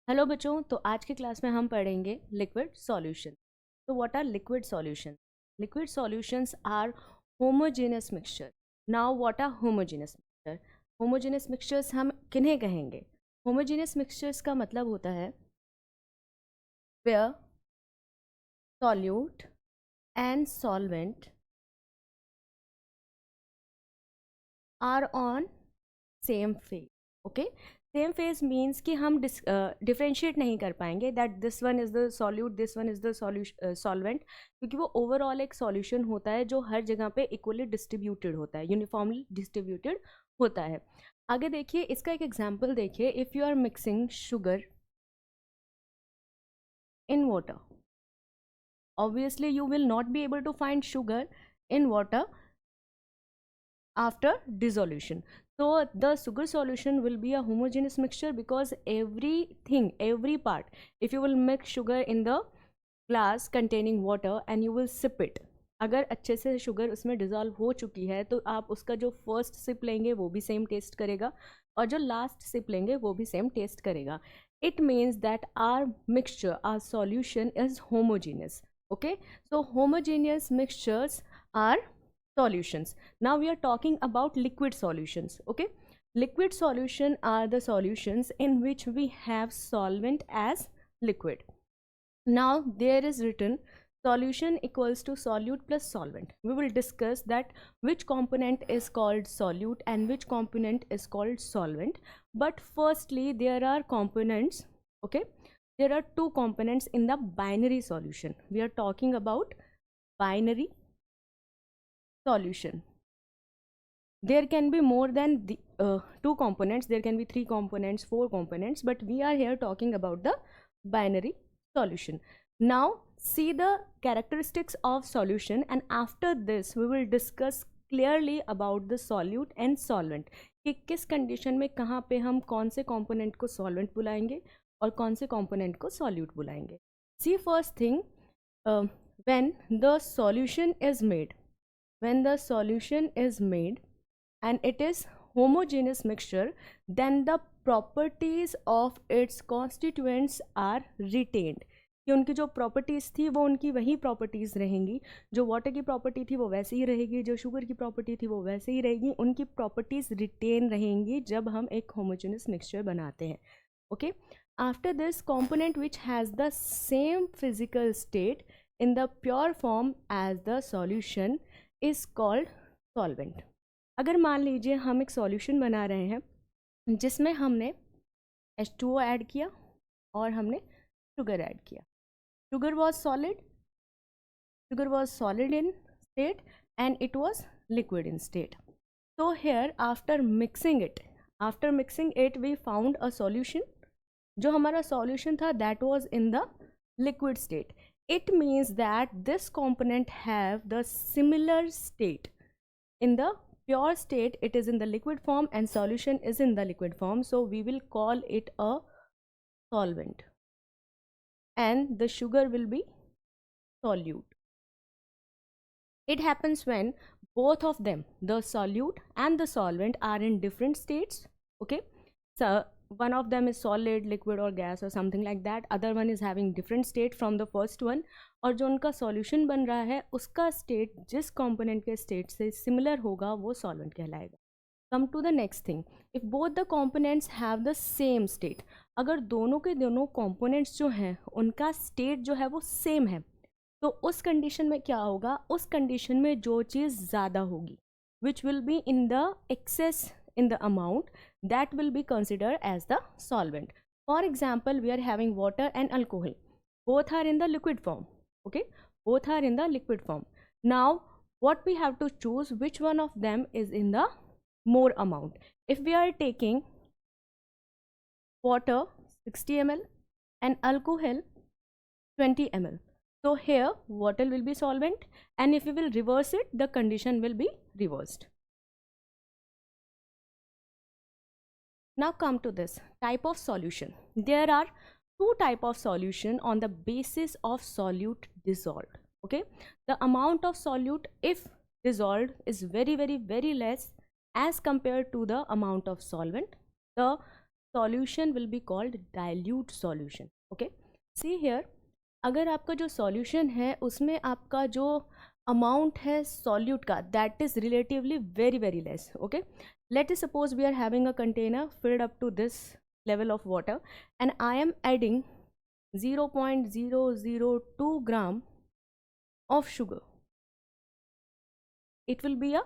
Hello बच्चों, तो आज की क्लास में हम पढ़ेंगे लिक्विड सॉल्यूशन। तो what are liquid solution? Liquid solutions are homogeneous mixture. Now what are homogeneous mixture? Homogeneous mixtures हम किन्हें कहेंगे? होमोजेनियस मिक्सचर्स का मतलब होता है where solute and solvent are on same phase. Okay, same phase means कि हम डिफ्रेंशिएट नहीं कर पाएंगे that this one is the solute, this one is the solvent, क्योंकि वो ओवरऑल एक सॉल्यूशन होता है जो हर जगह पे इक्वली डिस्ट्रीब्यूटेड होता है, यूनिफॉर्मली डिस्ट्रीब्यूटेड होता है। आगे देखिए, इसका एक एग्जाम्पल देखिए। If you are mixing sugar in water, obviously you will not be able to find sugar in water after dissolution. So the sugar solution will be a homogeneous mixture because everything, every part, if you will mix sugar in the glass containing water and you will sip it, अगर अच्छे से sugar उसमें dissolve हो चुकी है तो आप उसका जो फर्स्ट सिप लेंगे वो भी सेम टेस्ट करेगा और जो लास्ट सिप लेंगे वो भी सेम टेस्ट करेगा. It means that our mixture, our solution is homogeneous. Okay, so homogeneous mixtures are solutions. Now we are talking about liquid solutions. Okay, liquid solution are the solutions in which we have solvent as liquid. Now there is written solution equals to solute plus solvent. We will discuss that which component is called solute and which component is called solvent. But firstly there are components. Okay, there are two components in the binary solution. We are talking about binary solution. There can be more than two components, there can be three components, four components, but we are here talking about the binary solution. Now see the characteristics of solution, and after this we will discuss clearly about the solute and solvent कि किस condition में कहाँ पे हम कौन से component को solvent बुलाएंगे और कौन से कंपोनेंट को सॉल्यूट बुलाएंगे. See first thing, when the solution is made, when the solution is made and it is homogeneous mixture, then the properties of its constituents are retained. कि उनकी जो प्रॉपर्टीज़ थी वो उनकी वही प्रॉपर्टीज़ रहेंगी, जो वाटर की प्रॉपर्टी थी वो वैसे ही रहेगी, जो शुगर की प्रॉपर्टी थी वो वैसे ही रहेगी, उनकी प्रॉपर्टीज़ रिटेन रहेंगी जब हम एक होमोजेनियस मिक्सचर बनाते हैं. Okay, after this component which has the same physical state in the pure form as the solution is called solvent. अगर मान लीजिए हम एक सॉल्यूशन बना रहे हैं जिसमें हमने H2O ऐड किया और हमने शुगर ऐड किया. Sugar was solid in state and it was liquid in state. So here after mixing it we found a solution. जो हमारा solution था that was in the liquid state. It means that this component have the similar state. In the pure state it is in the liquid form and solution is in the liquid form, so we will call it a solvent and the sugar will be solute. It happens when both of them, the solute and the solvent, are in different states. Okay, so one of them is solid, liquid or gas or something like that, other one is having different state from the first one, और जो उनका solution बन रहा है उसका state जिस component के state से similar होगा वो solvent कहलाएगा. Come to the next thing, if both the components have the same state, अगर दोनों के दोनों components जो हैं उनका state जो है वो same है, तो उस कंडीशन में क्या होगा? उस कंडीशन में जो चीज़ ज़्यादा होगी, which will be in the excess in the amount, that will be considered as the solvent. For example, we are having water and alcohol, both are in the liquid form. Okay, both are in the liquid form. Now what we have to choose which one of them is in the more amount. If we are taking water 60 ml and alcohol 20 ml, so here water will be solvent, and if we will reverse it, the condition will be reversed. Now come to this type of solution. There are two type of solution on the basis of solute dissolved. Okay, the amount of solute if dissolved is very less as compared to the amount of solvent. The solution will be called dilute solution. Okay, see here, अगर आपका जो solution है उसमें आपका जो amount है solute का, that is relatively very very less. Okay, let us suppose we are having a container filled up to this level of water and I am adding 0.002 gram of sugar. It will be a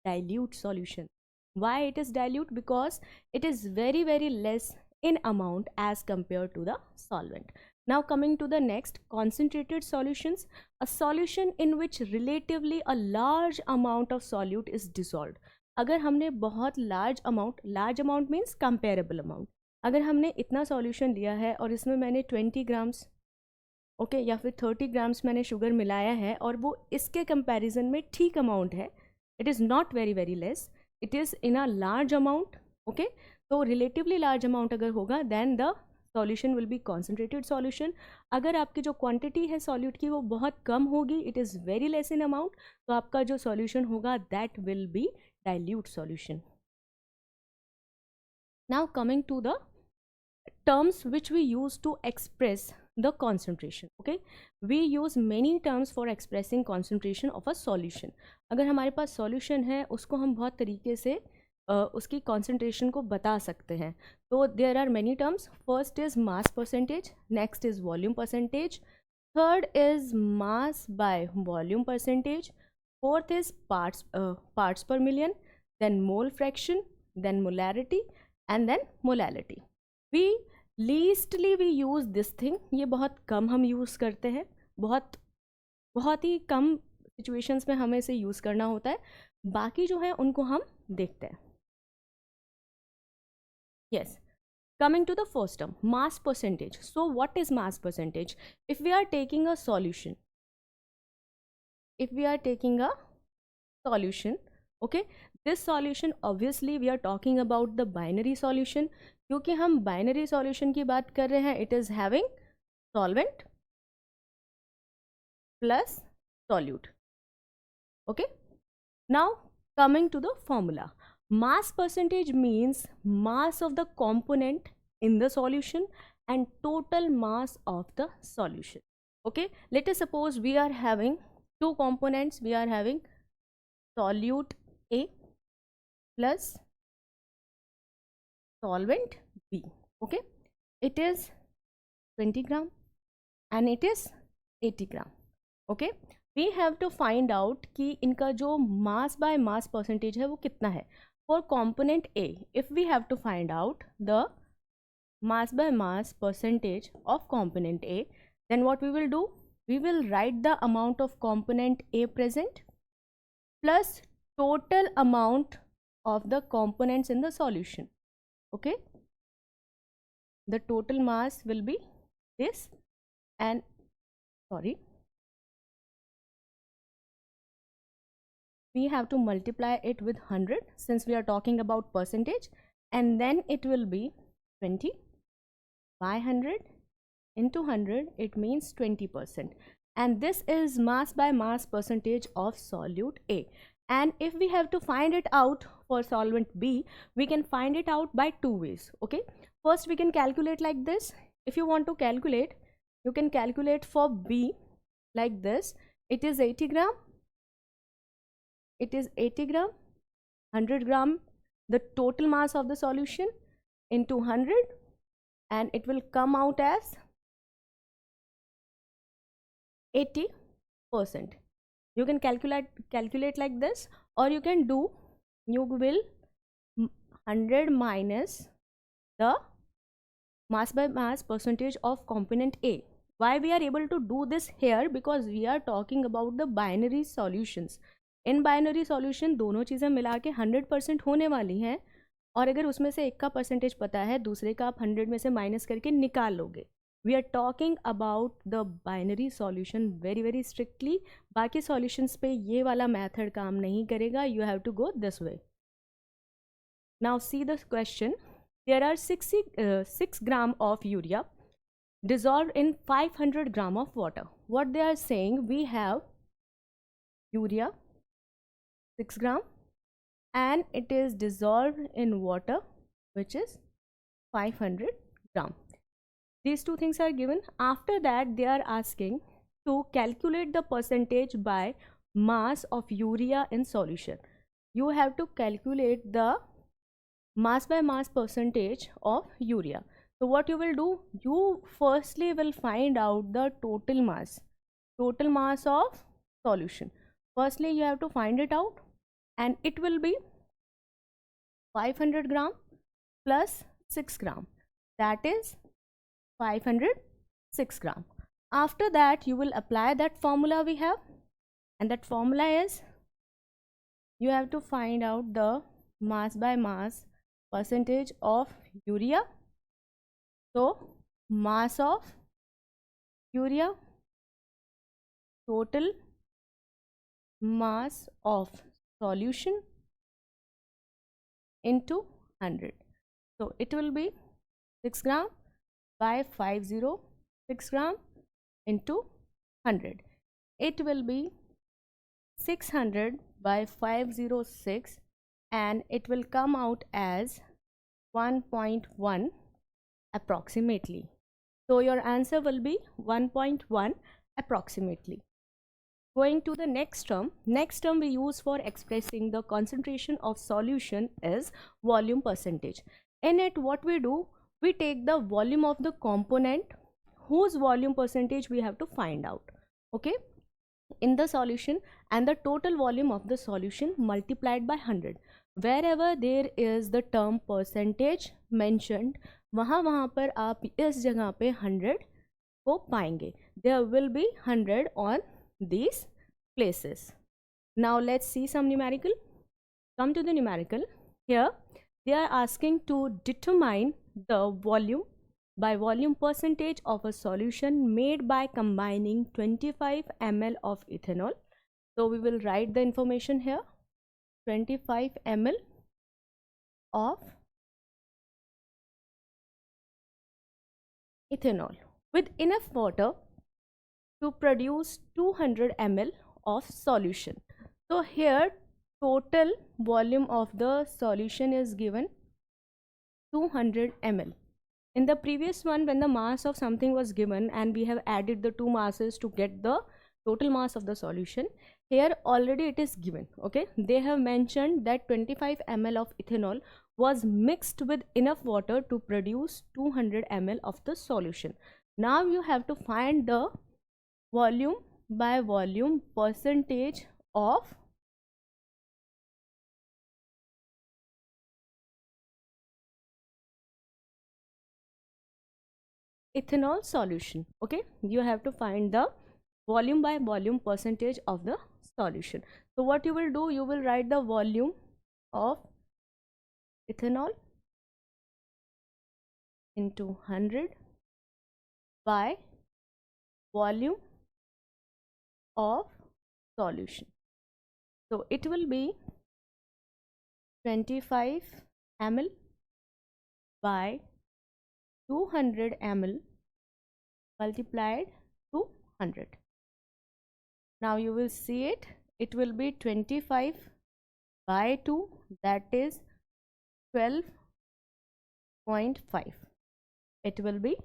dilute solution. Why it is dilute? Because it is very very less in amount as compared to the solvent. Now coming to the next, concentrated solutions, a solution in which relatively a large amount of solute is dissolved. अगर हमने बहुत large amount means comparable amount, अगर हमने इतना solution लिया है और इसमें मैंने 20 grams ओके या फिर 30 ग्राम्स मैंने शुगर मिलाया है और वो इसके कंपैरिजन में ठीक अमाउंट है, it is not very very less, it is in a large amount. Okay, तो रिलेटिवली लार्ज अमाउंट अगर होगा then the solution will be concentrated solution. अगर आपकी जो क्वांटिटी है सॉल्यूट की वो बहुत कम होगी, it is very less in amount, तो आपका जो सॉल्यूशन होगा that will be dilute solution. Now coming to the terms which we use to express the concentration. Okay, we use many terms for expressing concentration of a solution. अगर हमारे पास solution है उसको हम बहुत तरीके से उसकी concentration को बता सकते हैं. तो there are many terms. First is mass percentage, next is volume percentage, third is mass by volume percentage, fourth is parts per million, then mole fraction, then molarity and then molality. We leastly we use this thing, ये बहुत कम हम use करते हैं, बहुत ही कम situations में हमें इसे use करना होता है, बाकी जो है उनको हम देखते हैं. Yes, coming to the first term, mass percentage. So what is mass percentage? If we are taking a solution, okay, this solution obviously we are talking about the binary solution, क्योंकि हम बाइनरी सॉल्यूशन की बात कर रहे हैं. It is having solvent plus solute. Okay, now coming to the formula, mass percentage means mass of the component in the solution and total mass of the solution. Okay, let us suppose we are having two components, we are having solute A plus solvent B. Okay, it is 20 gram and it is 80 gram. Okay, we have to find out कि इनका जो mass by mass percentage है वो कितना है. For component A, if we have to find out the mass by mass percentage of component A, then what we will do, we will write the amount of component A present plus total amount of the components in the solution. Okay, the total mass will be this, and we have to multiply it with 100 since we are talking about percentage, and then it will be 20 by 100 into 100, it means 20%, and this is mass by mass percentage of solute A. And if we have to find it out for solvent B, we can find it out by two ways. Okay, first we can calculate like this. If you want to calculate, you can calculate for B like this. It is 80 gram, it is 80 gram, 100 gram, the total mass of the solution into 100, and it will come out as 80%. You can calculate like this, or you can do, you will 100 minus the mass by mass percentage of component A. Why we are able to do this here? Because we are talking about the binary solutions. In binary solution दोनों चीज़ें मिला के 100% होने वाली हैं, और अगर उसमें से एक का परसेंटेज पता है, दूसरे का आप 100 में से माइनस करके निकाल लोगे. We are talking about the binary solution very very strictly. बाकी solutions पे ये वाला method काम नहीं करेगा. You have to go this way. Now see the question. There are 6 gram of urea dissolved in 500 gram of water. What they are saying, we have urea 6 gram and it is dissolved in water which is 500 gram. These two things are given. After that, they are asking to calculate the percentage by mass of urea in solution. You have to calculate the mass by mass percentage of urea. So what you will do, you firstly will find out the total mass of solution. Firstly you have to find it out, and it will be 500 gram plus 6 gram, that is 506 gram. After that you will apply that formula we have, and that formula is, you have to find out the mass by mass percentage of urea. So mass of urea, total mass of solution into 100. So it will be 6 gram by 506 gram into 100. It will be 600 by 506, and it will come out as 1.1 approximately. So your answer will be 1.1 approximately. Going to the next term we use for expressing the concentration of solution is volume percentage. In it, what we do, we take the volume of the component whose volume percentage we have to find out, okay, in the solution, and the total volume of the solution multiplied by 100. Wherever there is the term percentage mentioned, वहाँ पर आप इस जगह पे 100 को पाएंगे. There will be 100 on these places. Now let's see some numerical. Come to the numerical. Here they are asking to determine the volume by volume percentage of a solution made by combining 25 ml of ethanol. So we will write the information here. 25 ml of ethanol with enough water to produce 200 ml of solution. So here total volume of the solution is given 200 ml. In the previous one, when the mass of something was given and we have added the two masses to get the total mass of the solution, here already it is given, okay. They have mentioned that 25 ml of ethanol was mixed with enough water to produce 200 ml of the solution. Now you have to find the volume by volume percentage of ethanol solution, okay. You have to find the volume by volume percentage of the solution. So what you will do, you will write the volume of ethanol into 100 by volume of solution. So it will be 25 ml by 200 ml multiplied to 100. Now you will see it, it will be 25 by 2, that is 12.5. It will be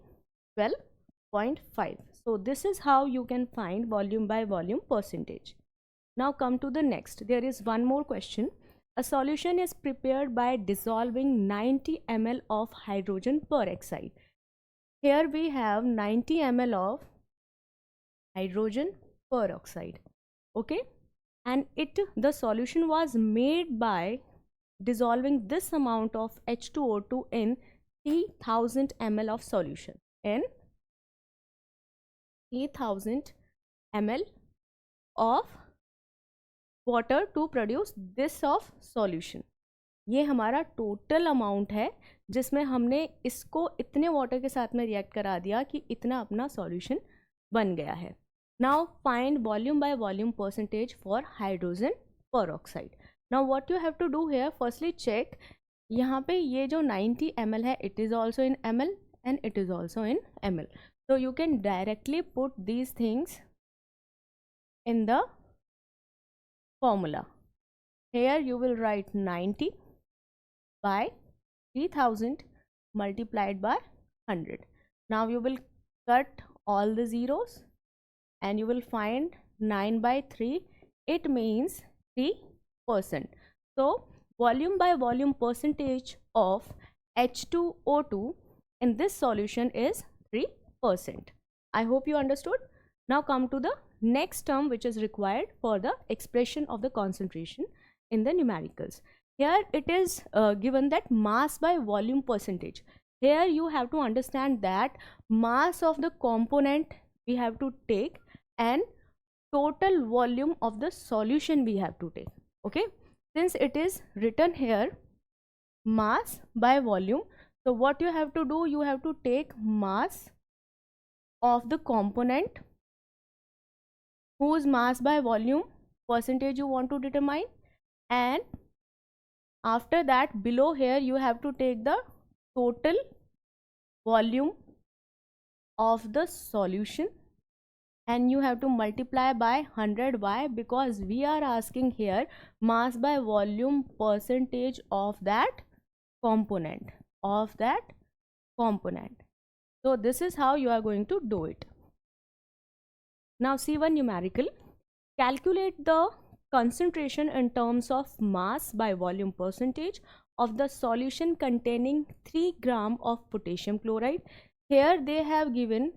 12.5. So this is how you can find volume by volume percentage. Now come to the next. There is one more question. A solution is prepared by dissolving 90 ml of hydrogen peroxide. Here we have 90 ml of hydrogen peroxide, okay, and the solution was made by dissolving this amount of H2O2 in 3000 ml of solution, in 3000 ml of water to produce this of solution. ये हमारा total amount है जिसमें हमने इसको इतने water के साथ में रिएक्ट करा दिया कि इतना अपना सॉल्यूशन बन गया है. Now find volume by volume percentage for hydrogen peroxide. Now what you have to do here, firstly check यहाँ पे ये जो 90 ml है, it is also in ml and it is also in ml. So you can directly put these things in the formula. Here you will write 90 by 3000 multiplied by 100. Now you will cut all the zeros and you will find 9 by 3. It means 3%. So volume by volume percentage of H2O2 in this solution is 3%. I hope you understood. Now come to the next term which is required for the expression of the concentration in the numericals. Here it is given that mass by volume percentage. Here you have to understand that mass of the component we have to take and total volume of the solution we have to take. Okay, since it is written here mass by volume, so what you have to do, you have to take mass of the component whose mass by volume percentage you want to determine, and after that below here you have to take the total volume of the solution and you have to multiply by 100. Why? Because we are asking here mass by volume percentage of that component, so this is how you are going to do it. Now see one numerical. Calculate the concentration in terms of mass by volume percentage of the solution containing 3 gram of potassium chloride. Here they have given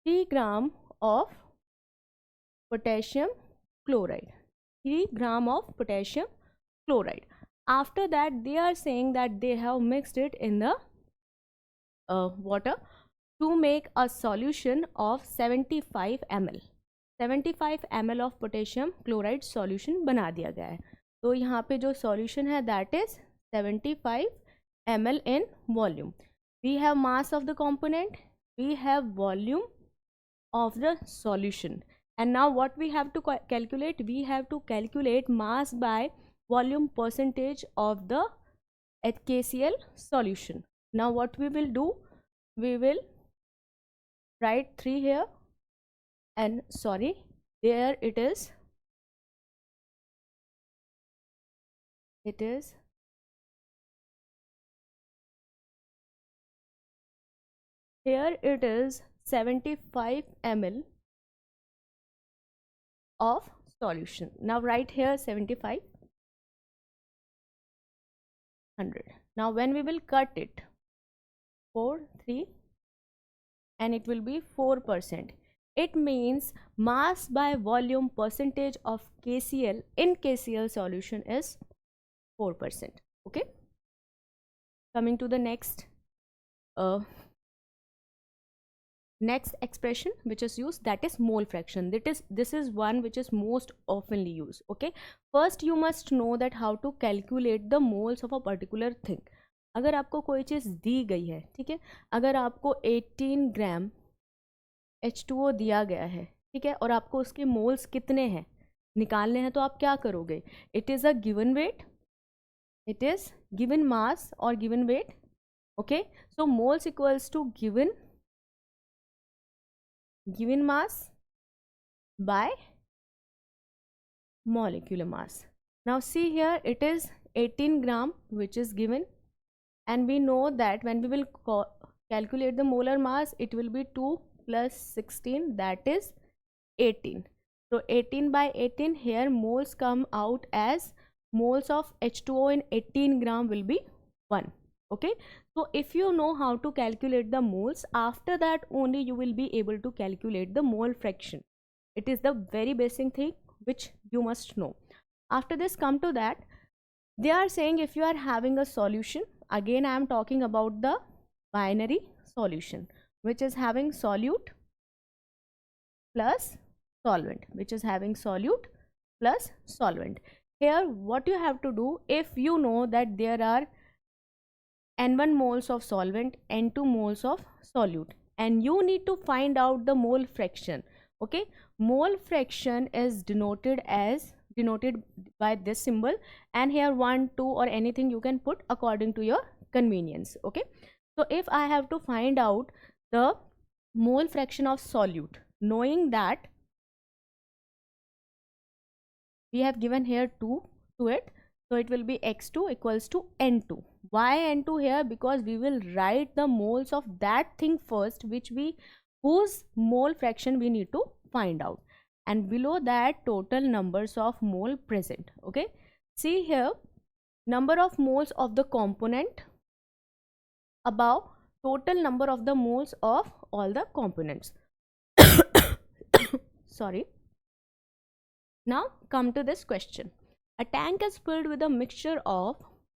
3 gram of potassium chloride, 3 gram of potassium chloride. After that they are saying that they have mixed it in the water to make a solution of 75 ml. 75 ml of potassium chloride solution बना दिया गया है. तो यहाँ पे जो solution है that is 75 ml in volume. We have mass of the component, we have volume of the solution, and now what we have to calculate? We have to calculate mass by volume percentage of the HKCl solution. Now what we will do? We will write 3 here, and sorry, there it is. Here it is 75 ml of solution. Now write here 75, 100. Now when we will cut it, 4, 3, and it will be 4%. It means mass by volume percentage of KCl in KCl solution is 4%. Okay. Coming to the next expression which is used, that is mole fraction. This is one which is most oftenly used. Okay, first you must know that how to calculate the moles of a particular thing. अगर आपको कोई चीज़ दी गई है, ठीक है, अगर आपको 18 ग्राम H2O दिया गया है, ठीक है, और आपको उसके मोल्स कितने हैं निकालने हैं, तो आप क्या करोगे? It is a given weight, it is given mass और given weight. Okay, so moles equals to given mass by molecular mass. Now see here, it is 18 gram which is given, and we know that when we will calculate the molar mass, it will be 2 plus 16, that is 18. So 18 by 18, here moles come out as moles of H2O in 18 gram will be 1. Okay, so if you know how to calculate the moles, after that only you will be able to calculate the mole fraction. It is the very basic thing which you must know. After this, come to that, they are saying if you are having a solution, again I am talking about the binary solution which is having solute plus solvent, Here what you have to do, if you know that there are N1 moles of solvent, N2 moles of solute, and you need to find out the mole fraction. Okay, mole fraction is denoted by this symbol, and here 1, 2 or anything you can put according to your convenience. Okay, so if I have to find out the mole fraction of solute, knowing that we have given here 2 to it, So it will be x2 equals to n2. Why n2 here? Because we will write the moles of that thing first, whose mole fraction we need to find out, and below that total numbers of mole present. Okay, see here, number of moles of the component, above total number of the moles of all the components. Sorry. Now come to this question. A tank is filled with a mixture of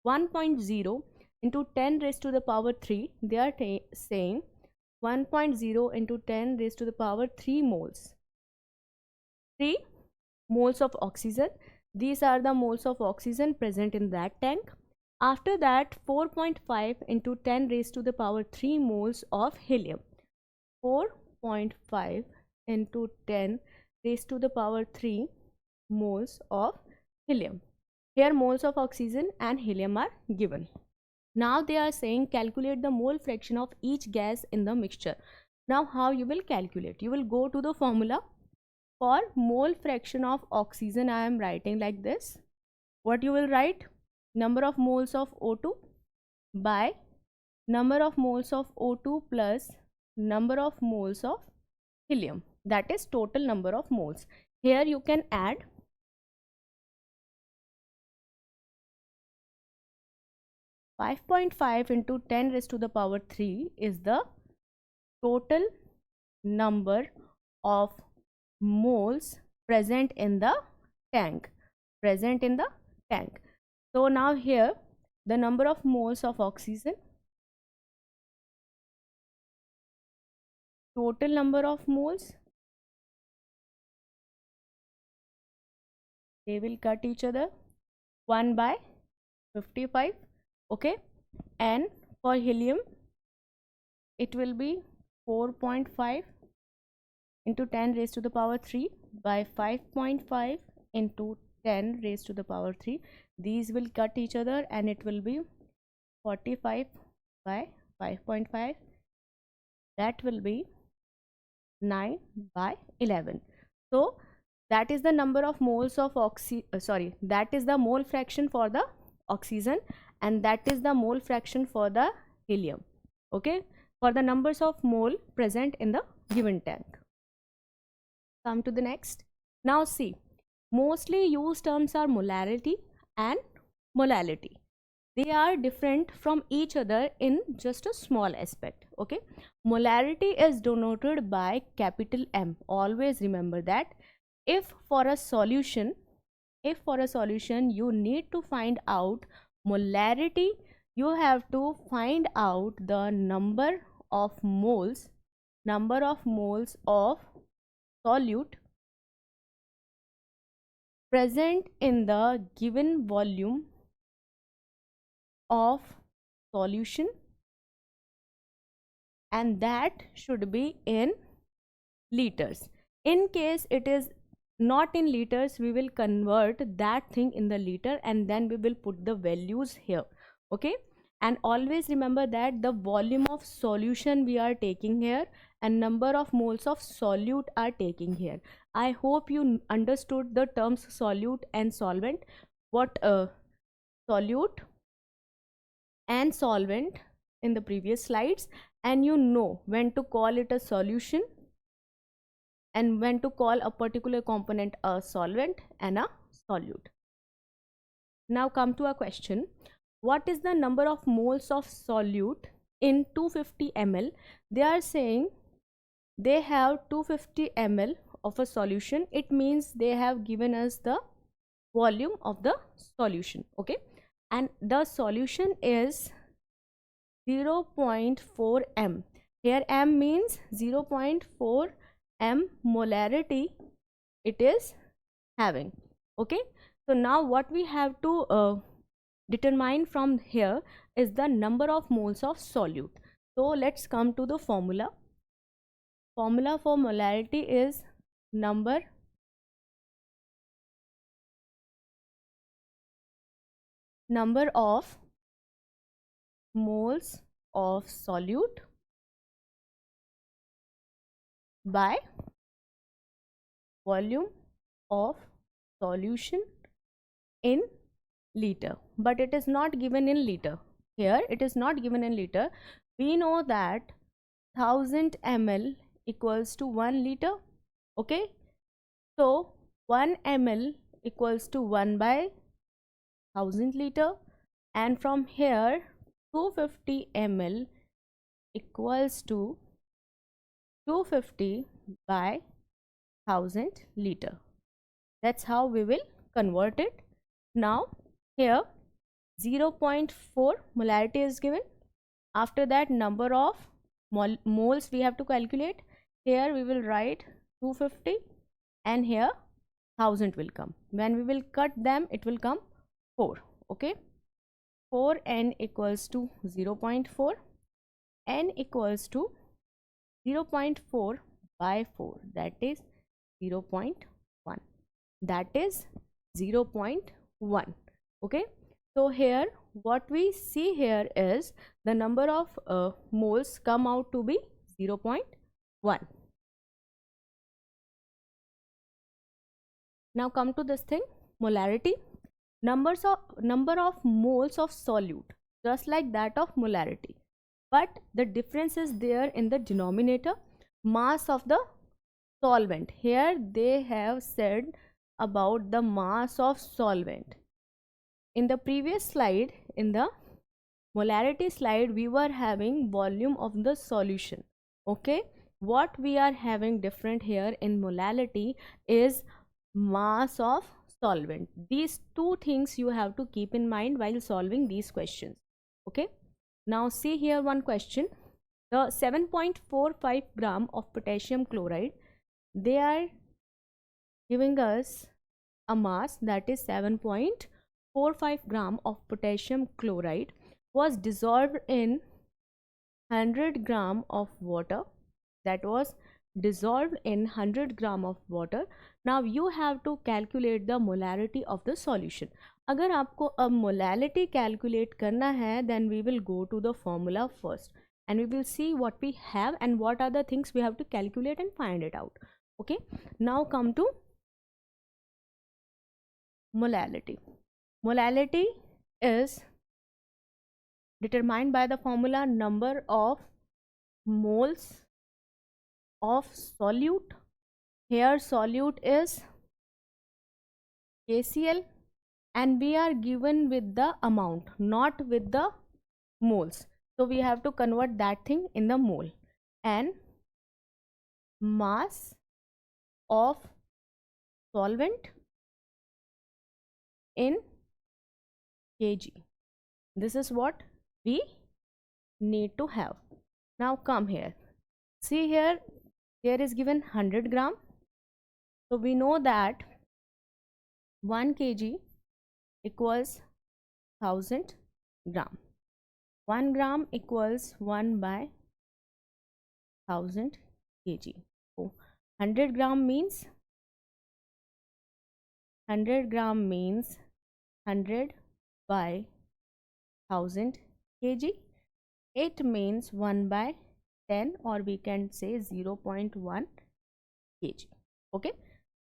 1.0 into 10 raised to the power 3. They are saying 1.0 into 10 raised to the power 3 moles. 3 moles of oxygen. These are the moles of oxygen present in that tank. After that, 4.5 into 10 raised to the power 3 moles of helium. 4.5 into 10 raised to the power 3 moles of helium. Here moles of oxygen and helium are given. Now they are saying calculate the mole fraction of each gas in the mixture. Now how you will calculate? You will go to the formula. For mole fraction of oxygen, I am writing like this. What you will write? Number of moles of O2 by number of moles of O2 plus number of moles of helium. That is total number of moles. Here you can add 5.5 into 10 raised to the power 3 is the total number of moles present in the tank. So now here the number of moles of oxygen, total number of moles, they will cut each other, 1 by 55. Okay, and for helium it will be 4.5 into 10 raised to the power 3 by 5.5 into 10 raised to the power 3. These will cut each other and it will be 45 by 5.5. That will be 9 by 11. So that is the number of moles of that is the mole fraction for the oxygen, and that is the mole fraction for the helium. Okay, for the numbers of mole present in the given tank. Come to the next. Now see, mostly used terms are molarity and molality. They are different from each other in just a small aspect. Okay, molarity is denoted by capital M. Always remember that. If for a solution you need to find out molarity, you have to find out the number of moles of solute present in the given volume of solution, and that should be in liters. In case it is not in liters, we will convert that thing in the liter and then we will put the values here. Okay, and always remember that the volume of solution we are taking here and number of moles of solute are taking here. I hope you understood the terms solute and solvent. What solute and solvent in the previous slides, and you know when to call it a solution and when to call a particular component a solvent and a solute. Now come to a question. What is the number of moles of solute in 250 ml? They are saying they have 250 ml of a solution. It means they have given us the volume of the solution. Okay, and the solution is 0.4 m. Here m means 0.4 m molarity it is having. Okay, so now what we have to determine from here is the number of moles of solute. So let's come to the formula. Formula for molarity is number of moles of solute by volume of solution in liter, but it is not given in liter. Here it is not given in liter. We know that 1000 ml equals to 1 liter. Okay, so 1 ml equals to 1 by 1000 liter, and from here 250 ml equals to 250 by 1000 liter. That's how we will convert it. Now here 0.4 molarity is given. After that, number of moles we have to calculate. Here we will write 250 and here 1000 will come. When we will cut them, it will come 4. Okay, 4n equals to 0.4. n equals to 0.4 by 4, that is 0.1. That is 0.1. Okay, so here what we see here is the number of moles come out to be 0.1. Now come to this thing, molarity. Number of moles of solute, just like that of molarity, but the difference is there in the denominator, mass of the solvent. Here they have said about the mass of solvent. In the previous slide, in the molarity slide, we were having volume of the solution. Okay, what we are having different here in molarity is mass of solvent. These two things you have to keep in mind while solving these questions. Okay, now see here one question. The 7.45 gram of potassium chloride, they are giving us a mass, that is 7.45 gram of potassium chloride was dissolved in 100 gram of water. That was dissolved in 100 gram of water. Now you have to calculate the molarity of the solution. अगर आपको अब molarity calculate करना है, then we will go to the formula first and we will see what we have and what are the things we have to calculate and find it out. Okay, now come to molarity. Molarity is determined by the formula number of moles of solute. Here solute is KCl and we are given with the amount, not with the moles. So we have to convert that thing in the mole. And mass of solvent in kg. This is what we need to have. Now come here. See here, there is given 100 gram. So we know that 1 kg equals 1000 gram. 1 gram equals 1 by 1000 kg. So 100 gram means 100 gram means 100 by 1000 kg. It means 1 by 10, or we can say 0.1 kg. Okay,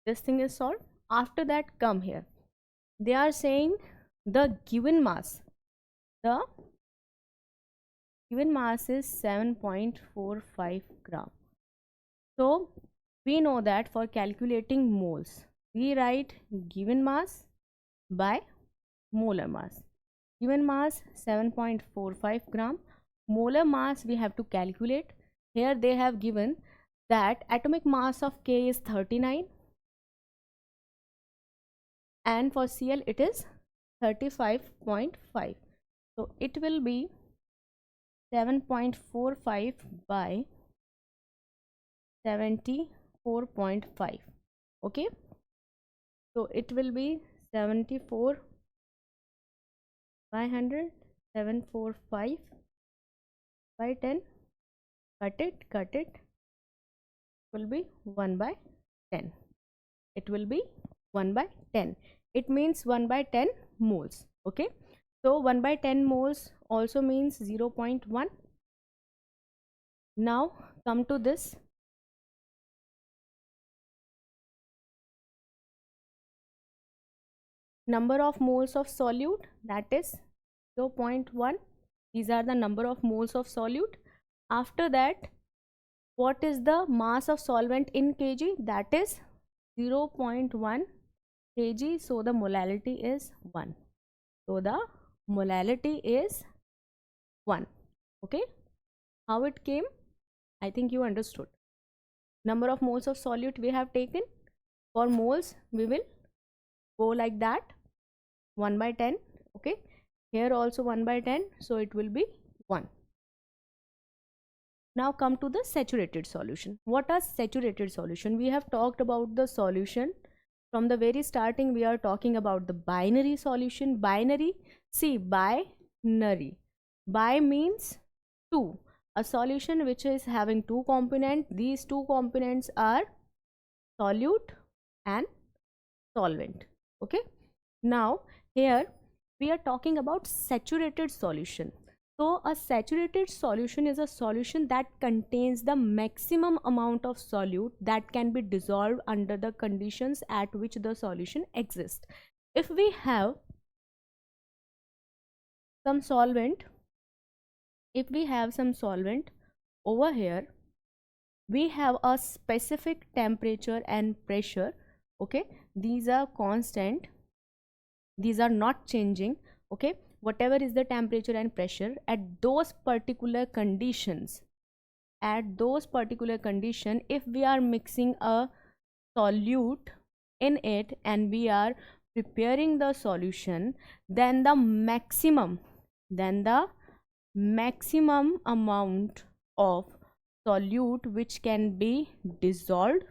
this thing is solved. After that, come here. They are saying the given mass. The given mass is 7.45 gram. So we know that for calculating moles, we write given mass by molar mass. Given mass 7.45 gram. Molar mass we have to calculate. Here they have given that atomic mass of K is 39 and for Cl it is 35.5. So it will be 7.45 by 74.5. Okay, so it will be 74 by 100, 745 by 10, cut it, will be 1 by 10. It will be 1 by 10. It means 1 by 10 moles. Okay, so 1 by 10 moles also means 0.1. Now come to this. number of moles of solute, that is 0.1. These are the number of moles of solute. After that, what is the mass of solvent in kg? That is 0.1 kg. So the molality is 1. So the molality is 1. Okay, how it came? I think you understood. Number of moles of solute we have taken. For moles we will go like that, 1 by 10. Okay, here also 1 by 10, so it will be 1. Now come to the saturated solution. What are saturated solution? We have talked about the solution from the very starting. We are talking about the binary solution. Binary, see, binary, bi means 2. A solution which is having 2 components. These 2 components are solute and solvent. Okay, now here we are talking about saturated solution. So a saturated solution is a solution that contains the maximum amount of solute that can be dissolved under the conditions at which the solution exists. If we have some solvent, over here, we have a specific temperature and pressure. Okay, these are constant, these are not changing. Okay, whatever is the temperature and pressure at those particular conditions, if we are mixing a solute in it and we are preparing the solution, then the maximum amount of solute which can be dissolved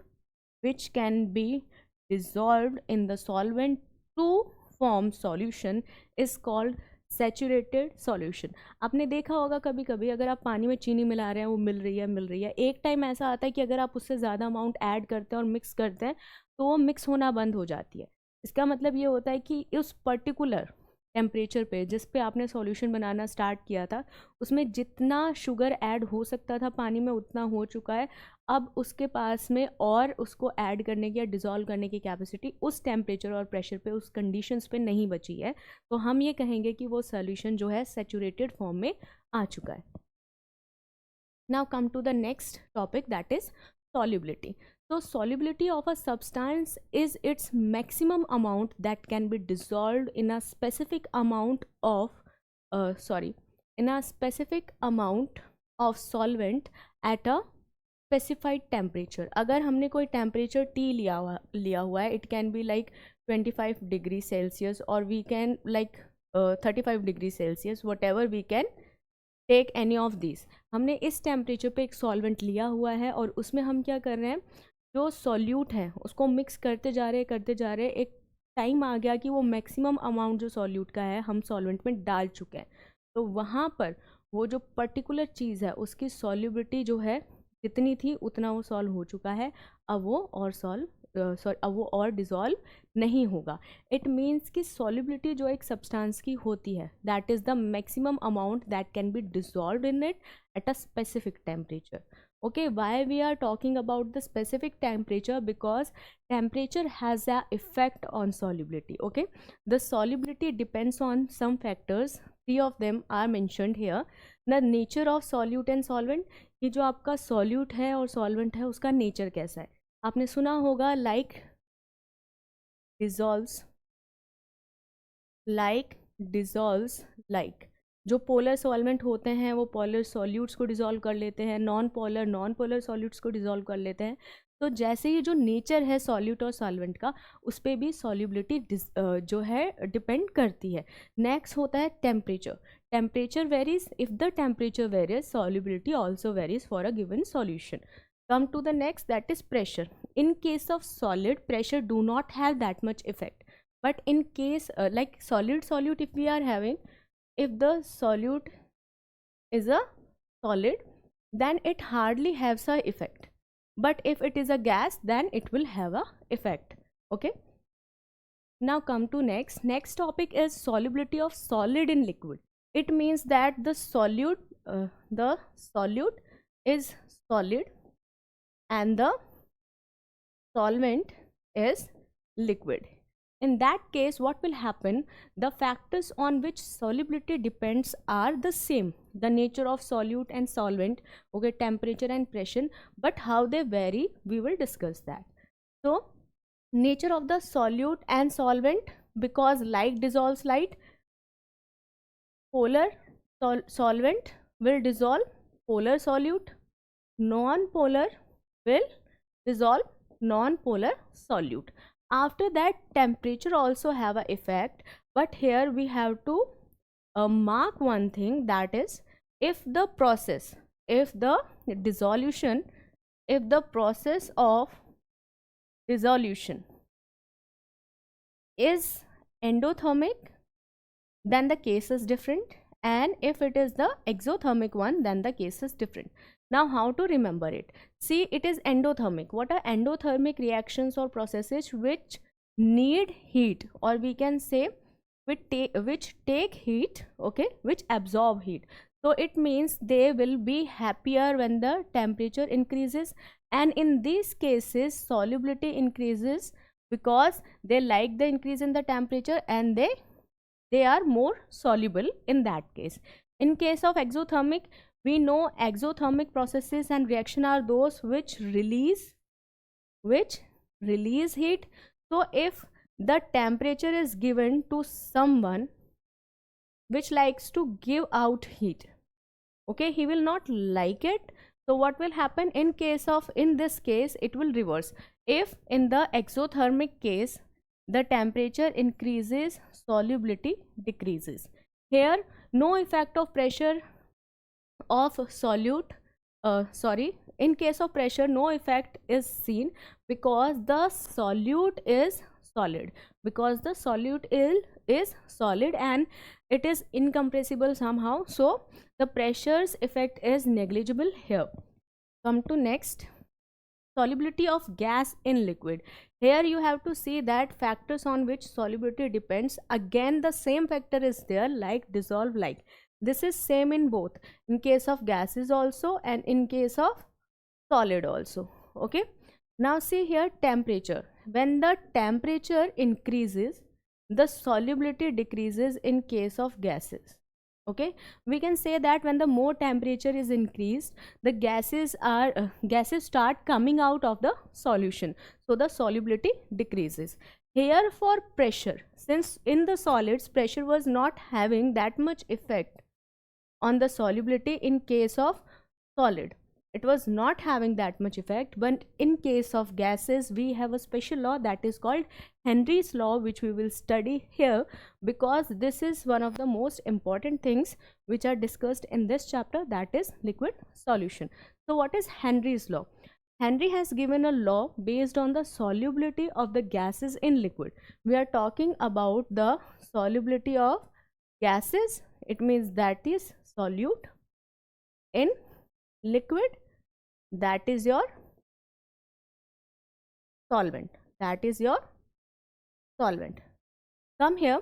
in the solvent to form solution is called saturated solution. आपने देखा होगा कभी कभी अगर आप पानी में चीनी मिला रहे हैं, वो मिल रही है, एक टाइम ऐसा आता है कि अगर आप उससे ज़्यादा अमाउंट ऐड करते हैं और मिक्स करते हैं तो वो मिक्स होना बंद हो जाती है. इसका मतलब ये होता है कि उस पर्टिकुलर टेम्परेचर पे जिस पे आपने सॉल्यूशन बनाना स्टार्ट किया था, उसमें जितना शुगर ऐड हो सकता था पानी में उतना हो चुका है. अब उसके पास में और उसको ऐड करने की या डिज़ोल्व करने की कैपेसिटी उस टेम्परेचर और प्रेशर पे, उस कंडीशंस पे नहीं बची है. तो हम ये कहेंगे कि वो सॉल्यूशन जो है सैचुरेटेड फॉर्म में आ चुका है. Now come to the next topic, that is solubility. So solubility of a substance is its maximum amount that can be dissolved in a specific amount of solvent at a specified temperature. अगर हमने कोई temperature T लिया हुआ है, it can be like 25 degree Celsius or we can like 35 degree Celsius, whatever we can take any of this. हमने इस temperature पे एक सॉल्वेंट लिया हुआ है और उसमें हम क्या कर रहे हैं, जो सॉल्यूट है उसको मिक्स करते जा रहे हैं. एक टाइम आ गया कि वो मैक्सिमम अमाउंट जो सॉल्यूट का है हम सॉल्वेंट में डाल चुके हैं. तो वहाँ पर वो जो पर्टिकुलर चीज़ है उसकी सॉल्युबिलिटी जो है जितनी थी उतना वो सॉल्व हो चुका है. अब वो और डिज़ोल्व नहीं होगा. इट मीन्स कि सॉल्युबिलिटी जो एक सब्सटेंस की होती है, that is the maximum amount that can be dissolved in it at a specific temperature. Okay, why we are talking about the specific temperature? Because temperature has a effect on solubility. Okay, the solubility depends on some factors. 3 of them are mentioned here. The nature of solute and solvent, कि जो आपका solute है और solvent है उसका nature कैसा है. आपने सुना होगा like dissolves like. जो पोलर सॉल्वेंट होते हैं वो पोलर सॉल्यूट्स को डिज़ोल्व कर लेते हैं, नॉन पोलर सॉल्यूट्स को डिज़ोल्व कर लेते हैं. तो जैसे ही जो नेचर है सॉल्यूट और सॉल्वेंट का, उस पर भी सॉल्युबिलिटी जो है डिपेंड करती है. नेक्स्ट होता है temperature varies. If the temperature varies, solubility also varies for a given solution. Come to the next, that is pressure. In case of solid, pressure do not have that much effect. But in case like solute, if we are having, if the solute is a solid, then it hardly has a effect. But if it is a gas, then it will have a effect. Okay. Now come to next topic is solubility of solid in liquid. It means that the solute is solid and the solvent is liquid. in that case what will happen, the factors on which solubility depends are the same, the nature of solute and solvent, okay, temperature and pressure, but how they vary we will discuss that. So nature of the solute and solvent, because light dissolves light, polar solvent will dissolve polar solute, non-polar will dissolve non-polar solute. After that, temperature also have a effect, but here we have to mark one thing, that is, if the process, if the dissolution, if the process of dissolution is endothermic, then the case is different, and if it is the exothermic one, then the case is different. Now how to remember it? See, it is endothermic. What are endothermic reactions or processes which need heat, or we can say which take heat, okay, which absorb heat. So it means they will be happier when the temperature increases, and in these cases solubility increases because they like the increase in the temperature and they are more soluble in that case. In case of exothermic, we know exothermic processes and reaction are those which release heat. So if the temperature is given to someone which likes to give out heat, okay, he will not like it. So what will happen in this case, it will reverse. If in the exothermic case the temperature increases, solubility decreases. Here no effect of pressure of solute, in case of pressure no effect is seen because the solute is solid, because the solute is solid and it is incompressible somehow, so the pressure's effect is negligible here. Come to next, solubility of gas in liquid. Here you have to see that factors on which solubility depends, again the same factor is there, like dissolve like. This is same in both, in case of gases also and in case of solid also, okay. Now see here, temperature. When the temperature increases, the solubility decreases in case of gases, okay. We can say that when the more temperature is increased, the gases start coming out of the solution, so the solubility decreases. Here for pressure, since in the solids pressure was not having that much effect on the solubility, in case of solid it was not having that much effect, but in case of gases we have a special law that is called Henry's law, which we will study here, because this is one of the most important things which are discussed in this chapter, that is liquid solution. So what is Henry's law? Henry has given a law based on the solubility of the gases in liquid. We are talking about the solubility of gases, it means that is solute in liquid, that is your solvent, that is your solvent. Come here.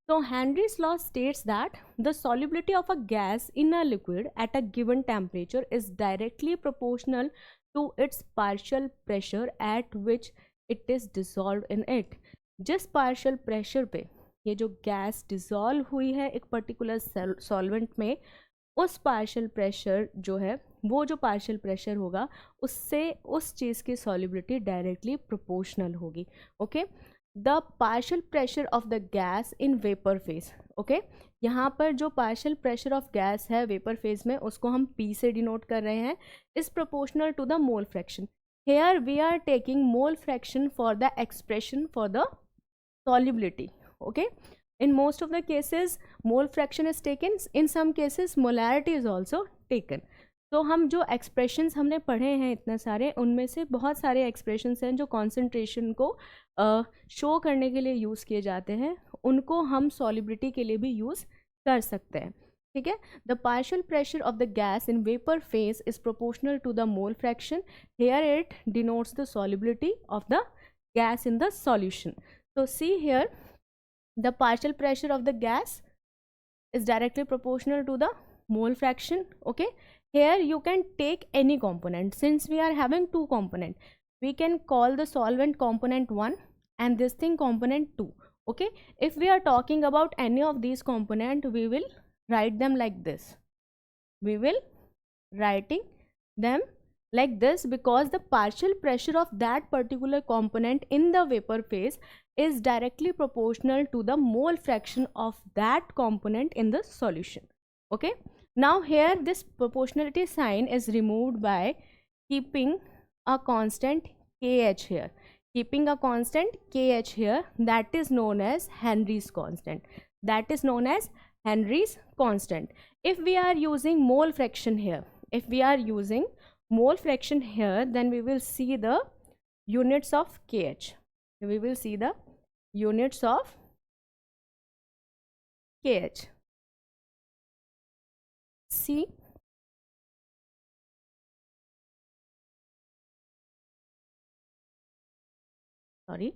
So Henry's law states that the solubility of a gas in a liquid at a given temperature is directly proportional to its partial pressure at which it is dissolved in it. जिस partial pressure पे ये जो gas dissolve हुई है एक particular solvent में, उस partial pressure जो है, वो जो पार्शियल प्रेशर होगा उससे उस चीज़ की सॉल्युबिलिटी डायरेक्टली प्रोपोर्शनल होगी, ओके. The partial pressure of the gas in vapour phase, okay. यहाँ पर जो पार्शियल प्रेशर ऑफ गैस है वेपर फेज में, उसको हम P से डिनोट कर रहे हैं, is proportional to the mole fraction. Here we are taking mole fraction for the expression for the solubility, okay. In most of the cases mole fraction is taken, in some cases molarity is also taken. तो हम जो expressions हमने पढ़े हैं इतने सारे, उनमें से बहुत सारे एक्सप्रेशंस हैं जो कॉन्सेंट्रेशन को शो करने के लिए यूज़ किए जाते हैं, उनको हम सॉलिबिलिटी के लिए भी यूज़ कर सकते हैं, ठीक है. The partial pressure of the gas in vapour phase is proportional to the mole fraction. Here it denotes the solubility of the gas in the solution. So see here, the partial pressure of the gas is directly proportional to the mole fraction, okay. Here you can take any component. Since we are having two component, we can call the solvent component 1 and this thing component 2, Okay, if we are talking about any of these component, we will write them like this. We will writing them like this because the partial pressure of that particular component in the vapor phase is directly proportional to the mole fraction of that component in the solution. Okay, now here this proportionality sign is removed by keeping a constant kh here. Keeping a constant kh here, that is known as Henry's constant. That is known as Henry's constant. If we are using mole fraction here, if we are using mole fraction here, then we will see the units of kh. We will see the units of kh. See, sorry,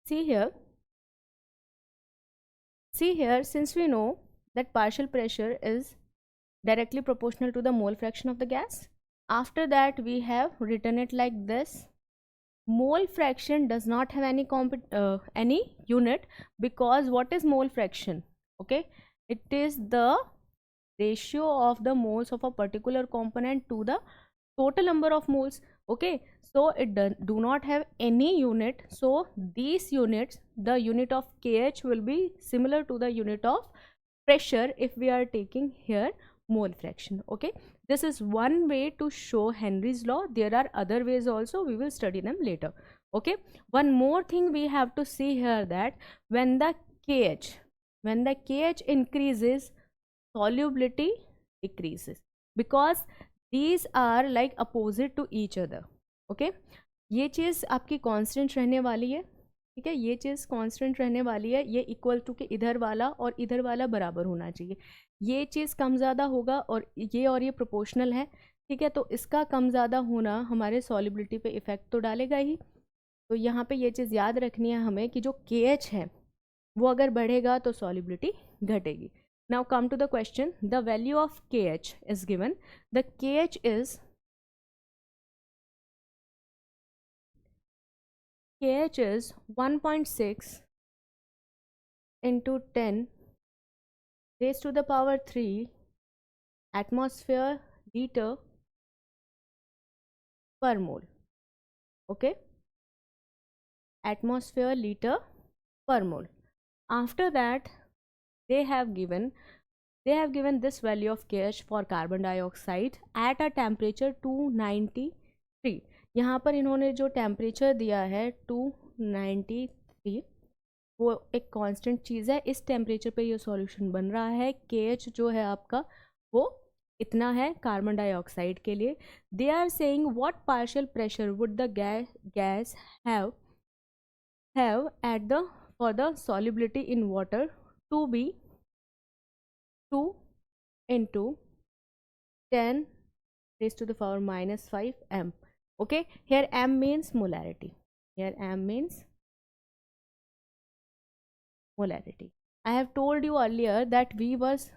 see here, since we know that partial pressure is directly proportional to the mole fraction of the gas, after that we have written it like this. Mole fraction does not have any unit, because what is mole fraction? Okay, it is the ratio of the moles of a particular component to the total number of moles. Okay, so it do not have any unit, so these units, the unit of kh will be similar to the unit of pressure if we are taking here mole fraction. Okay, this is one way to show Henry's law. There are other ways also, we will study them later. Okay, one more thing we have to see here, that when the kh increases, solubility decreases, because these are like opposite to each other. Okay, ये चीज़ आपकी constant रहने वाली है, ठीक है, ये चीज़ constant रहने वाली है, ये इक्वल टू के इधर वाला और इधर वाला बराबर होना चाहिए, ये चीज़ कम ज़्यादा होगा और ये प्रोपोर्शनल है, ठीक है, तो इसका कम ज़्यादा होना हमारे सॉलिबिलिटी पे इफ़ेक्ट तो डालेगा ही। तो यहाँ पे ये चीज़ याद रखनी है हमें कि जो KH है वो अगर बढ़ेगा तो सॉलिबिलिटी घटेगी। Now come to the question. The value of KH is given. The KH is 1.6 into 10 raised to the power 3 atmosphere liter per mole. Okay, atmosphere liter per mole. After that, they have given this value of KH for carbon dioxide at a temperature 293. यहाँ पर इन्होंने जो temperature दिया है 293, वो एक constant चीज़ है, इस टेम्परेचर पे ये सॉल्यूशन बन रहा है। KH जो है आपका वो इतना है कार्बन डाइऑक्साइड के लिए। They are saying what partial pressure would the gas have at the for the solubility in water to be 2 into 10 raised to the power minus 5 m. Okay, here m means molarity. Here m means molarity. I have told you earlier that we was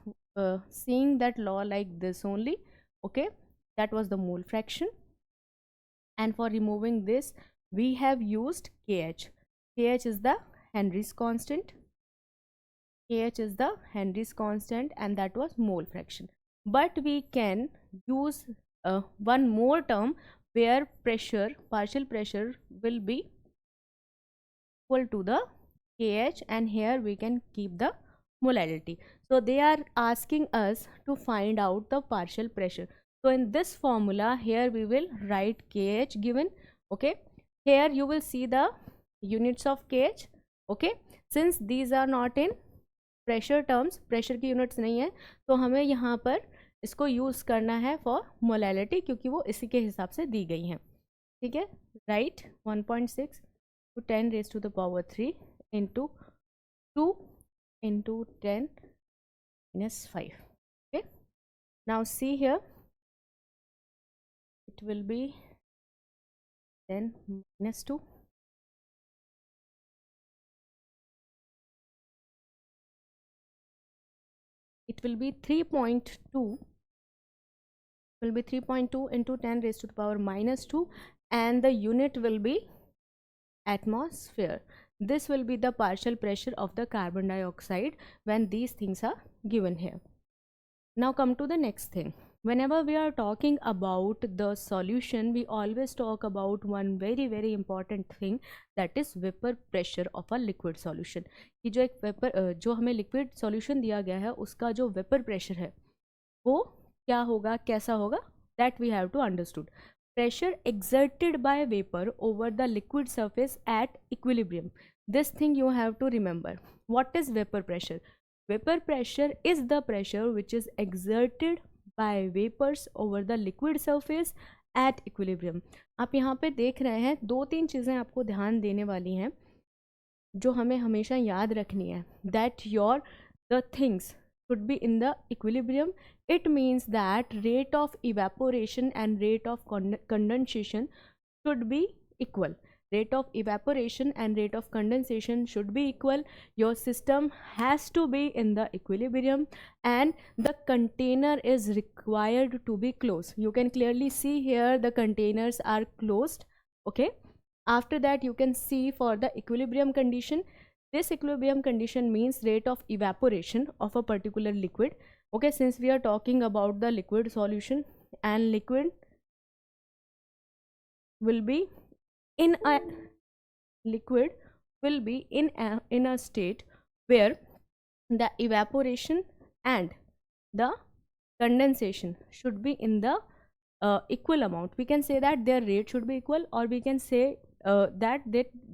seeing that law like this only. Okay, that was the mole fraction, and for removing this we have used KH. KH is the Henry's constant. KH is the Henry's constant, and that was mole fraction. But we can use one more term where partial pressure will be equal to the KH, and here we can keep the molarity. So they are asking us to find out the partial pressure. So in this formula here we will write KH given. Okay, here you will see the units of KH. Okay, since these are not in pressure terms, pressure की units नहीं है, तो हमें यहाँ पर इसको use करना है फॉर मोलैलिटी, क्योंकि वो इसी के हिसाब से दी गई हैं। ठीक है, right, 1.6 to 10 raised to the power 3 into 2 into 10 minus 5. Okay, now see here, it will be 10 minus 2. It will be 3.2, will be 3.2 into 10 raised to the power minus 2, and the unit will be atmosphere. This will be the partial pressure of the carbon dioxide when these things are given here. Now come to the next thing. Whenever we are talking about the solution, we always talk about one very important thing, that is vapor pressure of a liquid solution. कि जो एक vapour जो हमें liquid solution दिया गया है उसका जो वेपर प्रेशर है वो क्या होगा, कैसा होगा, that we have to understood. Pressure exerted by vapor over the liquid surface at equilibrium. This thing you have to remember. What is vapor pressure? Vapor pressure is the pressure which is exerted by vapors over the liquid surface at equilibrium. आप यहाँ पे देख रहे हैं दो तीन चीज़ें आपको ध्यान देने वाली हैं जो हमें हमेशा याद रखनी है. That your the things should be in the equilibrium. It means that rate of evaporation and rate of condensation should be equal. Rate of evaporation and rate of condensation should be equal. Your system has to be in the equilibrium and the container is required to be closed. You can clearly see here the containers are closed. Okay. After that you can see for the equilibrium condition. This equilibrium condition means rate of evaporation of a particular liquid. Okay, since we are talking about the liquid solution, and liquid will be in a state where the evaporation and the condensation should be in the equal amount. We can say that their rate should be equal, or we can say that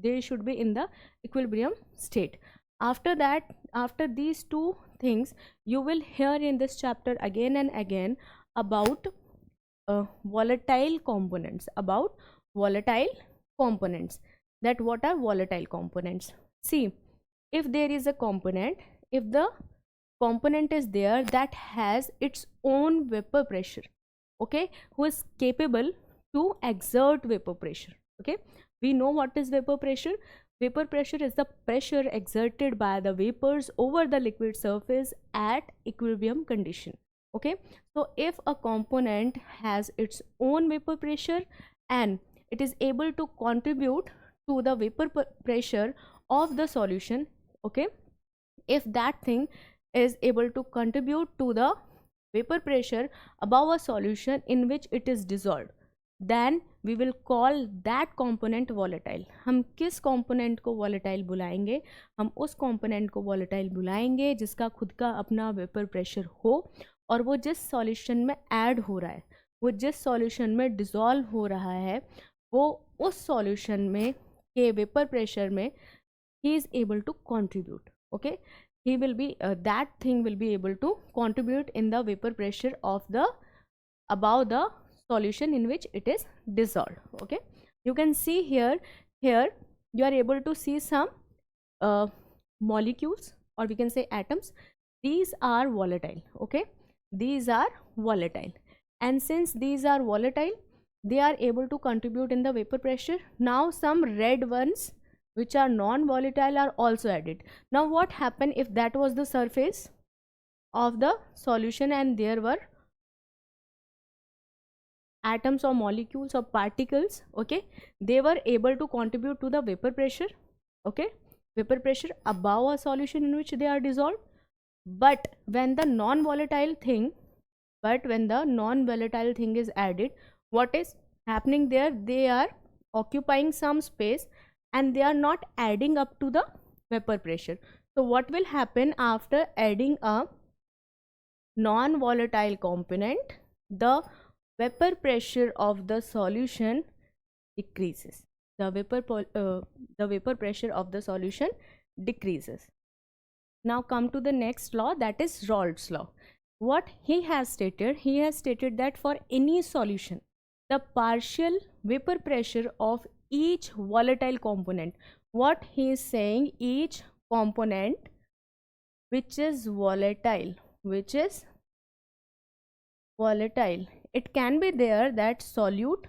they should be in the equilibrium state. After that, after these two things, you will hear in this chapter again and again about volatile components. That what are volatile components? See, if there is a component, if the component is there that has its own vapor pressure, okay, who is capable to exert vapor pressure. Okay, we know what is vapor pressure. Vapor pressure is the pressure exerted by the vapors over the liquid surface at equilibrium condition. Okay, so if a component has its own vapor pressure and it is able to contribute to the vapor pressure of the solution, okay, if that thing is able to contribute to the vapor pressure above a solution in which it is dissolved, then we will call that component volatile. हम किस component को volatile बुलाएंगे? हम उस component को volatile बुलाएंगे जिसका खुद का अपना vapor pressure हो और वो जिस solution में add हो रहा है, वो जिस solution में dissolve हो रहा है, वो उस solution में के vapor pressure में he is able to contribute. Okay, he will be that thing will be able to contribute in the vapor pressure of the above the solution in which it is dissolved. Okay, you can see here you are able to see some molecules, or we can say atoms. These are volatile. Okay, these are volatile, and since these are volatile, they are able to contribute in the vapor pressure. Now some red ones which are non-volatile are also added. Now what happened if that was the surface of the solution and there were atoms or molecules or particles? Okay, they were able to contribute to the vapor pressure. Okay, vapor pressure above a solution in which they are dissolved. But when the non-volatile thing is added, what is happening there? They are occupying some space and they are not adding up to the vapor pressure. So what will happen after adding a non-volatile component? The vapor pressure of the solution decreases. The vapor pressure of the solution decreases. Now come to the next law, that is Raoult's law. What he has stated that for any solution, the partial vapor pressure of each volatile component, what he is saying, each component which is volatile, it can be there that solute,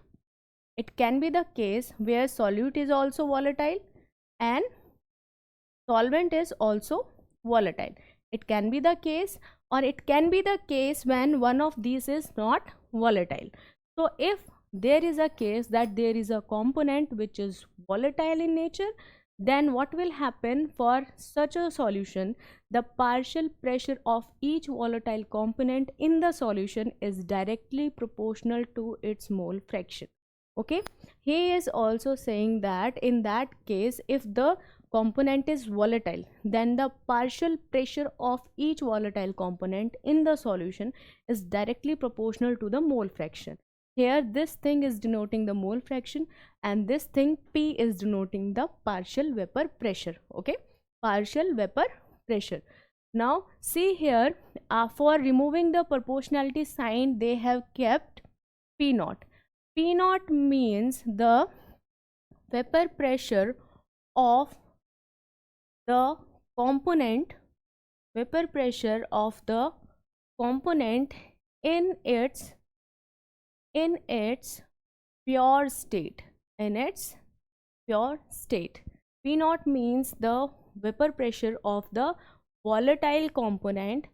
it can be the case where solute is also volatile and solvent is also volatile. It can be the case, or it can be the case when one of these is not volatile. So if there is a case that there is a component which is volatile in nature, then what will happen for such a solution? The partial pressure of each volatile component in the solution is directly proportional to its mole fraction. Okay, he is also saying that in that case, if the component is volatile, then the partial pressure of each volatile component in the solution is directly proportional to the mole fraction. Here this thing is denoting the mole fraction, and this thing P is denoting the partial vapor pressure. Okay, partial vapor pressure. Now see here, for removing the proportionality sign, they have kept P naught. P naught means the vapor pressure of the component, vapor pressure of the component in its pure state, in its pure state. P naught means the vapor pressure of the volatile component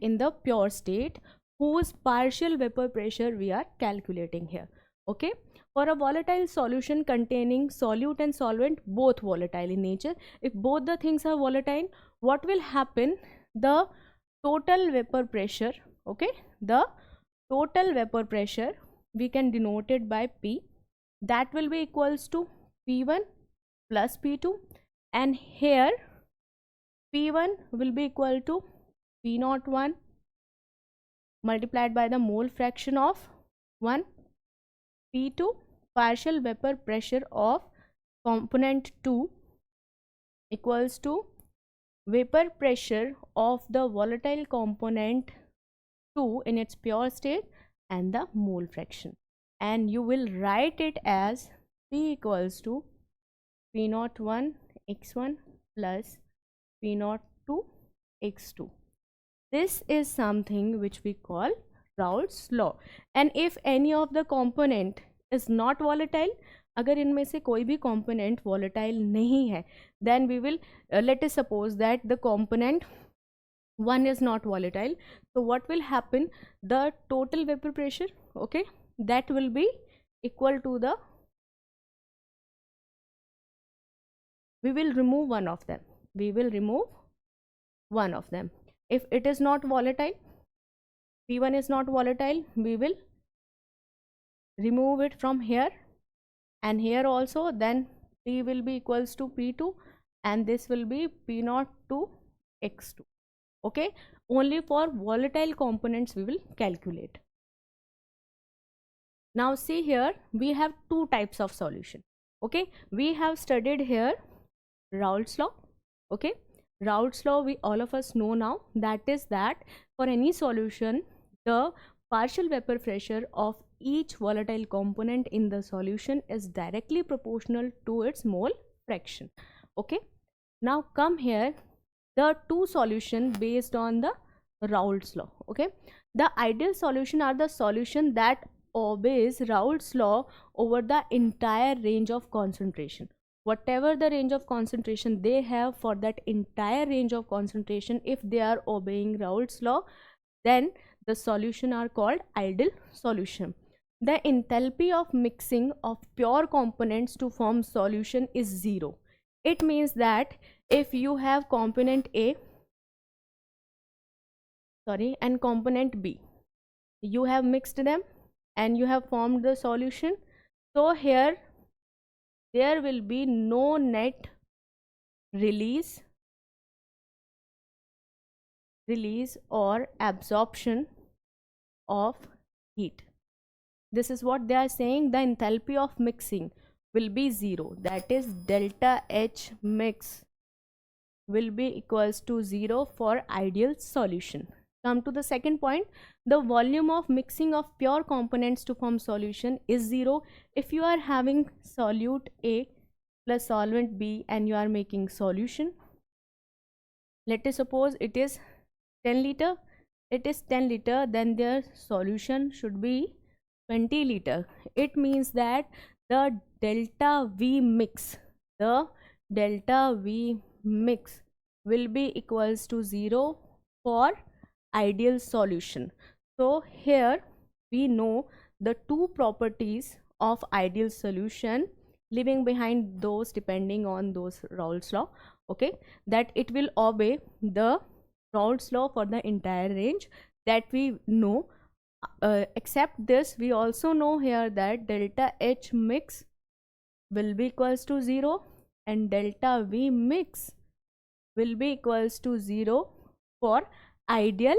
in the pure state, whose partial vapor pressure we are calculating here. Okay, for a volatile solution containing solute and solvent both volatile in nature, if both the things are volatile, what will happen? The total vapor pressure, okay, the total vapor pressure, we can denote it by P, that will be equals to P1 plus P2, and here P1 will be equal to P01 multiplied by the mole fraction of 1, P2 partial vapor pressure of component 2 equals to vapor pressure of the volatile component 2 in its pure state and the mole fraction, and you will write it as P equals to P01 x1 plus P02 x2. This is something which we call Raoult's law. And if any of the component is not volatile, अगर इनमें से कोई भी component volatile नहीं है, then we will let us suppose that the component 1 is not volatile. So what will happen? The total vapor pressure, okay, that will be equal to the, we will remove one of them. We will remove one of them. If it is not volatile, P1 is not volatile, we will remove it from here and here also, then P will be equals to P2 and this will be P0 to x2. Okay, only for volatile components we will calculate. Now see here, we have two types of solution. Okay, we have studied here Raoult's law. Okay, Raoult's law we all of us know now, that is that for any solution, the partial vapor pressure of each volatile component in the solution is directly proportional to its mole fraction. Okay, now come here, the two solution based on the Raoult's law. Okay, the ideal solution are the solution that obeys Raoult's law over the entire range of concentration. Whatever the range of concentration they have, for that entire range of concentration, if they are obeying Raoult's law, then the solution are called ideal solution. The enthalpy of mixing of pure components to form solution is 0. It means that if you have component A, and component B, you have mixed them and you have formed the solution, so here there will be no net release or absorption of heat. This is what they are saying, the enthalpy of mixing will be 0, that is delta H mix will be equals to 0 for ideal solution. Come to the second point, the volume of mixing of pure components to form solution is 0. If you are having solute A plus solvent B and you are making solution, let us suppose it is 10 liter, then their solution should be 20 liter. It means that the delta V mix will be equals to 0 for ideal solution. So here we know the two properties of ideal solution, leaving behind those depending on those Raoult's law. Okay, that it will obey the Raoult's law for the entire range, that we know. Except this, we also know here that delta H mix will be equals to 0 and delta V mix will be equals to 0 for ideal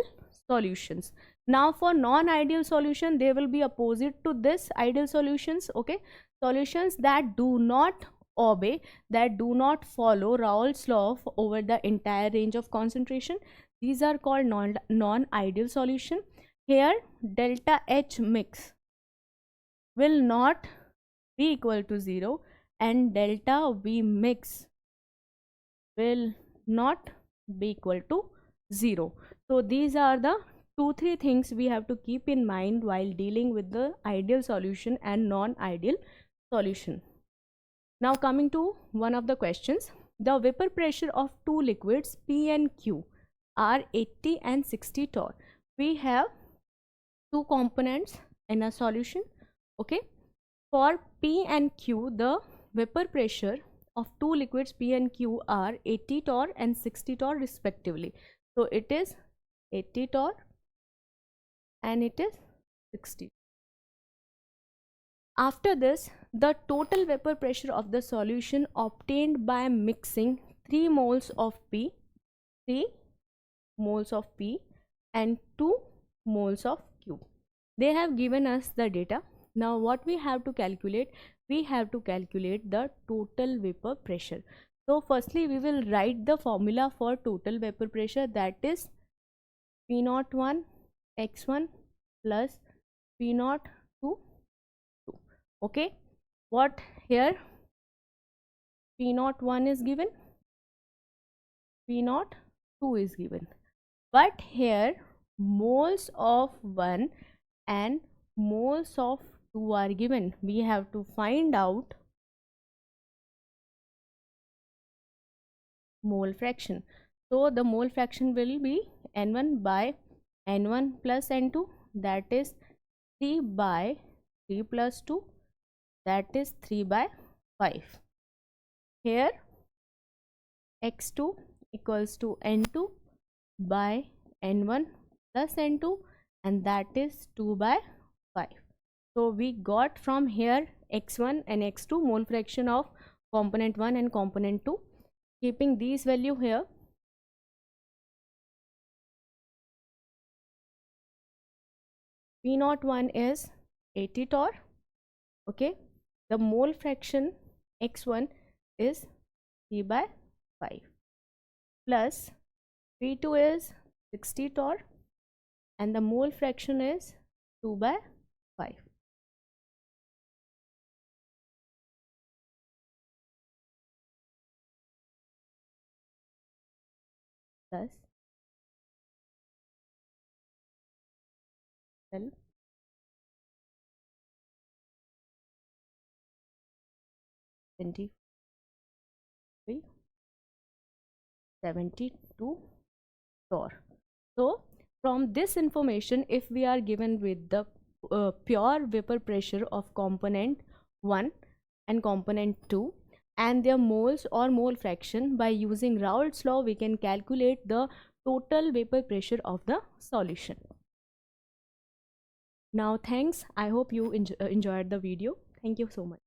solutions. Now for non-ideal solution, they will be opposite to this ideal solutions. Okay, solutions that do not obey, that do not follow Raoult's law over the entire range of concentration, these are called non-ideal solution. Here delta H mix will not be equal to 0 and delta V mix will not be equal to 0. So these are the 2-3 things we have to keep in mind while dealing with the ideal solution and non-ideal solution. Now coming to one of the questions, the vapor pressure of two liquids P and Q are 80 and 60 torr. We have two components in a solution. Okay, for P and Q, the vapor pressure of two liquids P and Q are 80 torr and 60 torr respectively. So it is 80 torr and it is 60. After this, the total vapor pressure of the solution obtained by mixing 3 moles of P, 3 moles of P and 2 moles of Q. They have given us the data. Now what we have to calculate? We have to calculate the total vapor pressure. So firstly we will write the formula for total vapor pressure, that is P01 x1 plus P02 2. Okay, what here P01 is given, P02 is given, but here moles of 1 and moles of 2 are given. We have to find out mole fraction. So the mole fraction will be N1 by N1 plus N2, that is 3 by 3 plus 2, that is 3 by 5. Here x2 equals to N2 by N1 plus N2, and that is 2 by 5. So we got from here x1 and x2 mole fraction of component 1 and component 2. Keeping these value here, P01 is 80 torr. Okay, the mole fraction x1 is 3 by 5 plus P2 is 60 torr and the mole fraction is 2 by 5. Plus 12 23 72 torr. So from this information, if we are given with the pure vapor pressure of component 1 and component 2 and their moles or mole fraction, by using Raoult's law we can calculate the total vapor pressure of the solution. Now thanks, I hope you enjoyed the video. Thank you so much.